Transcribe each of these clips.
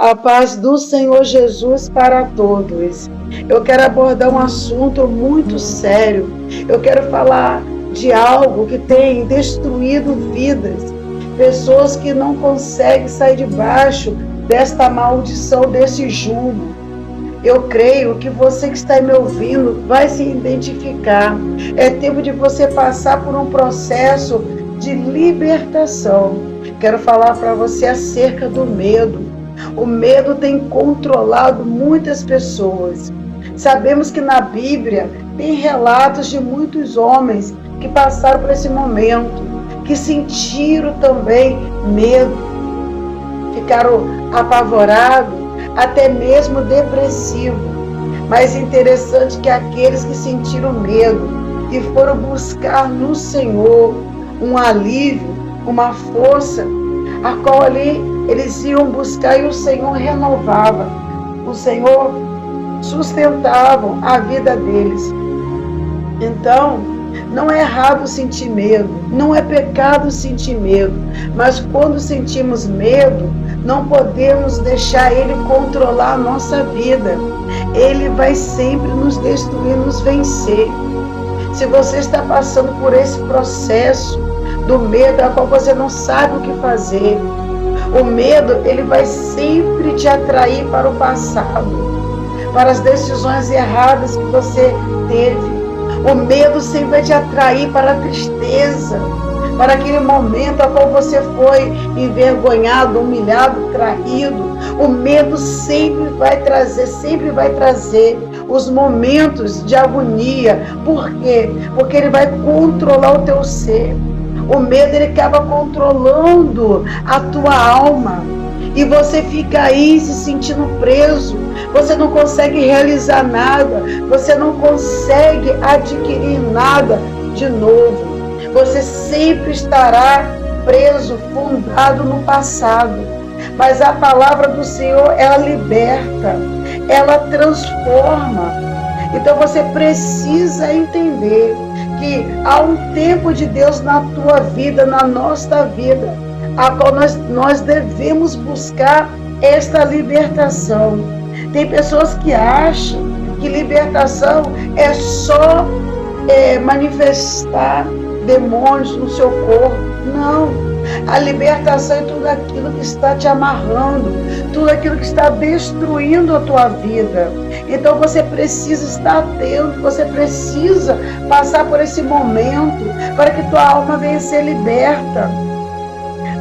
A paz do Senhor Jesus para todos. Eu quero abordar um assunto muito sério. Eu quero falar de algo que tem destruído vidas. Pessoas que não conseguem sair debaixo desta maldição, desse jugo. Eu creio que você que está me ouvindo vai se identificar. É tempo de você passar por um processo de libertação. Quero falar para você acerca do medo. O medo tem controlado muitas pessoas. Sabemos que na Bíblia tem relatos de muitos homens que passaram por esse momento, que sentiram também medo, ficaram apavorados, até mesmo depressivos. Mas interessante que aqueles que sentiram medo e foram buscar no Senhor um alívio, uma força, a qual ali eles iam buscar e o Senhor renovava. O Senhor sustentava a vida deles. Então, não é errado sentir medo, não é pecado sentir medo, mas quando sentimos medo, não podemos deixar ele controlar a nossa vida. Ele vai sempre nos destruir, nos vencer. Se você está passando por esse processo do medo, a qual você não sabe o que fazer, o medo, ele vai sempre te atrair para o passado, para as decisões erradas que você teve. O medo sempre vai te atrair para a tristeza, para aquele momento a qual você foi envergonhado, humilhado, traído. O medo sempre vai trazer os momentos de agonia. Por quê? Porque ele vai controlar o teu ser. O medo, ele acaba controlando a tua alma. E você fica aí se sentindo preso. Você não consegue realizar nada. Você não consegue adquirir nada de novo. Você sempre estará preso, fundado no passado. Mas a palavra do Senhor, ela liberta. Ela transforma. Então você precisa entender que há um tempo de Deus na tua vida, na nossa vida, a qual nós devemos buscar esta libertação. Tem pessoas que acham que libertação é só manifestar demônios no seu corpo. Não. A libertação é tudo aquilo que está te amarrando, tudo aquilo que está destruindo a tua vida. Então você precisa estar atento, você precisa passar por esse momento para que tua alma venha ser liberta,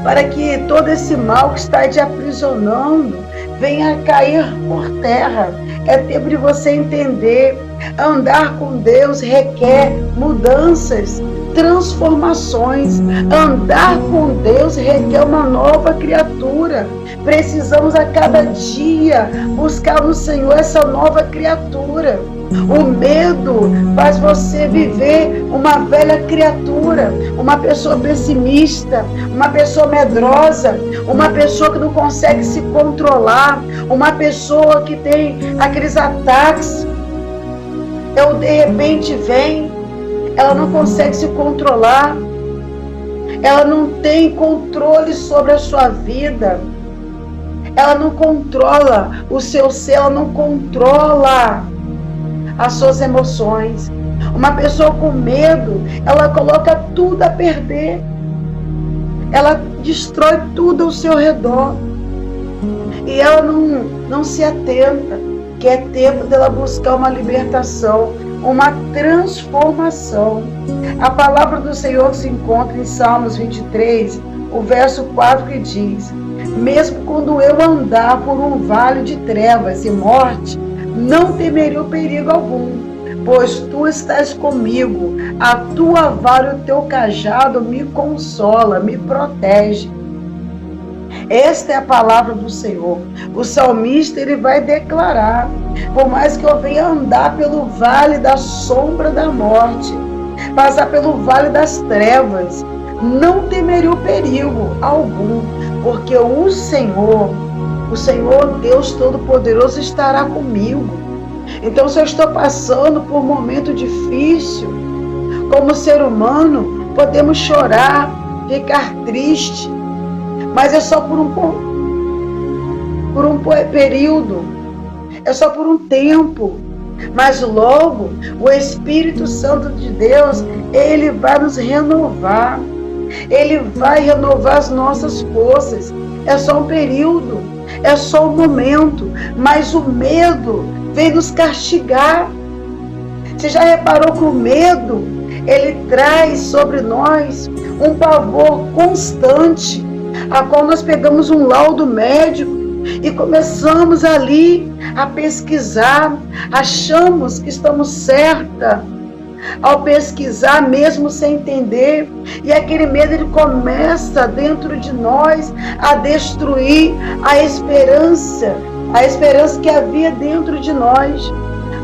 para que todo esse mal que está te aprisionando venha cair por terra. É tempo de você entender, andar com Deus requer mudanças, transformações. Andar com Deus requer uma nova criatura. Precisamos a cada dia buscar no Senhor essa nova criatura. O medo faz você viver uma velha criatura, uma pessoa pessimista, uma pessoa medrosa, uma pessoa que não consegue se controlar, uma pessoa que tem aqueles ataques. De repente vem, ela não consegue se controlar, ela não tem controle sobre a sua vida, ela não controla o seu ser, ela não controla as suas emoções. Uma pessoa com medo, ela coloca tudo a perder, ela destrói tudo ao seu redor e ela não se atenta que é tempo dela buscar uma libertação, uma transformação. A palavra do Senhor se encontra em Salmos 23, o verso 4, que diz: mesmo quando eu andar por um vale de trevas e morte, não temerei o perigo algum, pois tu estás comigo, a tua vara e o teu cajado me consola, me protege. Esta é a palavra do Senhor. O salmista, ele vai declarar: por mais que eu venha andar pelo vale da sombra da morte, passar pelo vale das trevas, não temerei o perigo algum, porque o Senhor Deus Todo-Poderoso estará comigo. Então, se eu estou passando por um momento difícil, como ser humano, podemos chorar, ficar triste, mas é só por um período, é só por um tempo. Mas logo, o Espírito Santo de Deus, ele vai nos renovar. Ele vai renovar as nossas forças. É só um período, é só um momento. Mas o medo vem nos castigar. Você já reparou que o medo, ele traz sobre nós um pavor constante, a qual nós pegamos um laudo médico e começamos ali a pesquisar, achamos que estamos certa ao pesquisar mesmo sem entender, e aquele medo ele começa dentro de nós a destruir a esperança que havia dentro de nós.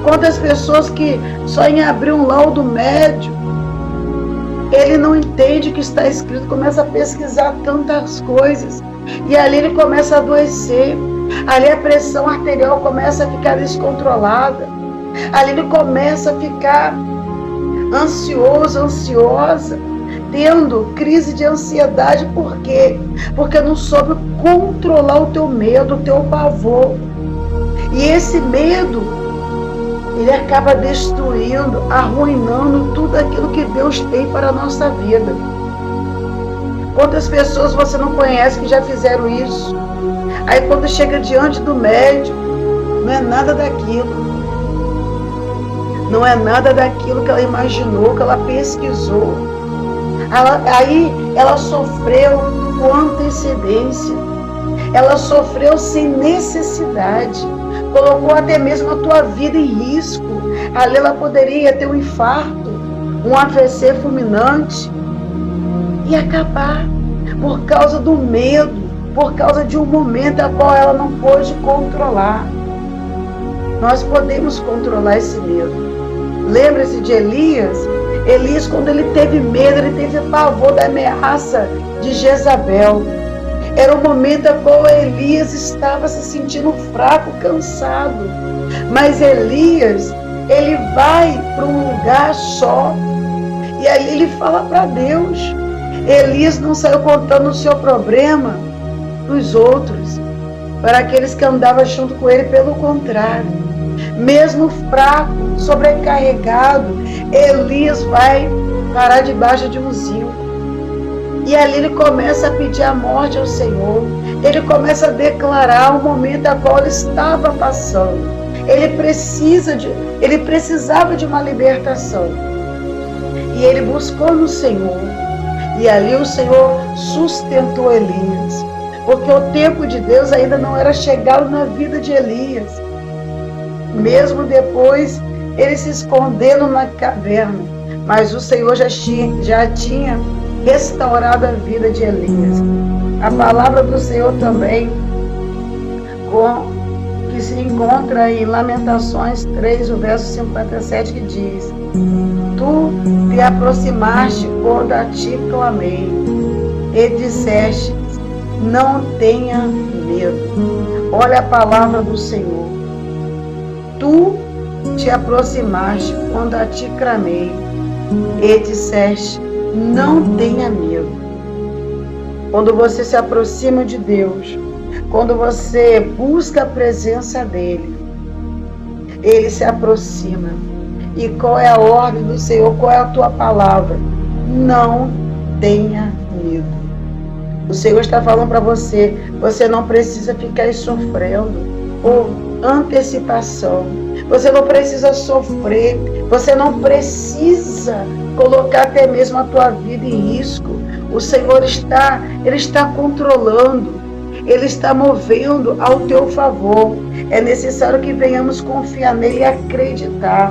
Quantas pessoas que só em abrir um laudo médico, ele não entende o que está escrito, começa a pesquisar tantas coisas, e ali ele começa a adoecer, ali a pressão arterial começa a ficar descontrolada, ali ele começa a ficar ansioso, ansiosa, tendo crise de ansiedade. Por quê? Porque não soube controlar o teu medo, o teu pavor. E esse medo, ele acaba destruindo, arruinando tudo aquilo que Deus tem para a nossa vida. Quantas pessoas você não conhece que já fizeram isso? Aí quando chega diante do médico, não é nada daquilo. Não é nada daquilo que ela imaginou, que ela pesquisou. Aí ela sofreu com antecedência. Ela sofreu sem necessidade. Colocou até mesmo a tua vida em risco. Ali ela poderia ter um infarto, um AVC fulminante e acabar por causa do medo, por causa de um momento a qual ela não pôde controlar. Nós podemos controlar esse medo. Lembra-se de Elias? Elias, quando ele teve medo, ele teve pavor da ameaça de Jezabel. Era o momento em qual Elias estava se sentindo fraco, cansado. Mas Elias, ele vai para um lugar só. E aí ele fala para Deus. Elias não saiu contando o seu problema para os outros, para aqueles que andavam junto com ele. Pelo contrário, mesmo fraco, sobrecarregado, Elias vai parar debaixo de um zilo. E ali ele começa a pedir a morte ao Senhor. Ele começa a declarar o momento a qual ele estava passando. Ele precisava de uma libertação. E ele buscou no Senhor. E ali o Senhor sustentou Elias. Porque o tempo de Deus ainda não era chegado na vida de Elias. Mesmo depois, ele se escondendo na caverna. Mas o Senhor já tinha restaurado a vida de Elias. A palavra do Senhor também, que se encontra em Lamentações 3, o verso 57, que diz: Tu te aproximaste quando a ti clamei, e disseste, não tenha medo. Olha a palavra do Senhor. Tu te aproximaste quando a ti clamei, e disseste, não tenha medo. Quando você se aproxima de Deus, quando você busca a presença dele, ele se aproxima. E qual é a ordem do Senhor? Qual é a tua palavra? Não tenha medo. O Senhor está falando para você, você não precisa ficar sofrendo por antecipação. Você não precisa sofrer, você não precisa colocar até mesmo a tua vida em risco. O Senhor Ele está controlando, Ele está movendo ao teu favor. É necessário que venhamos confiar nele e acreditar.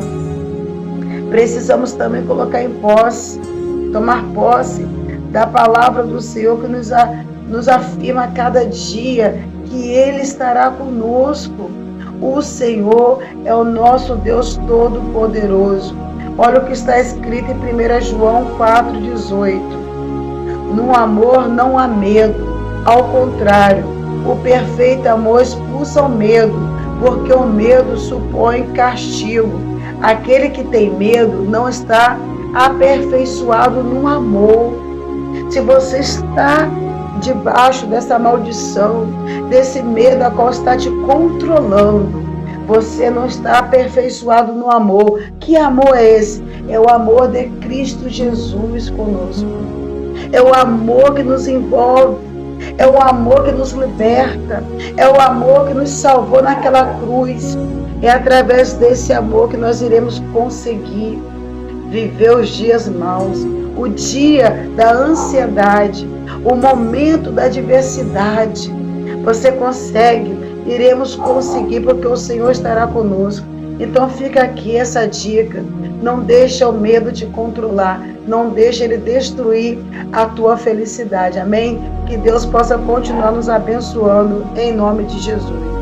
Precisamos também colocar em posse, tomar posse da palavra do Senhor que nos afirma a cada dia que Ele estará conosco. O Senhor é o nosso Deus Todo-Poderoso. Olha o que está escrito em 1 João 4,18. No amor não há medo, ao contrário, o perfeito amor expulsa o medo, porque o medo supõe castigo. Aquele que tem medo não está aperfeiçoado no amor. Se você está debaixo dessa maldição, desse medo a qual está te controlando. Você não está aperfeiçoado no amor. Que amor é esse? É o amor de Cristo Jesus conosco. É o amor que nos envolve. É o amor que nos liberta. É o amor que nos salvou naquela cruz. É através desse amor que nós iremos conseguir viver os dias maus, o dia da ansiedade, o momento da adversidade. Você consegue, iremos conseguir, porque o Senhor estará conosco. Então fica aqui essa dica. Não deixa o medo te controlar. Não deixa ele destruir a tua felicidade. Amém? Que Deus possa continuar nos abençoando em nome de Jesus.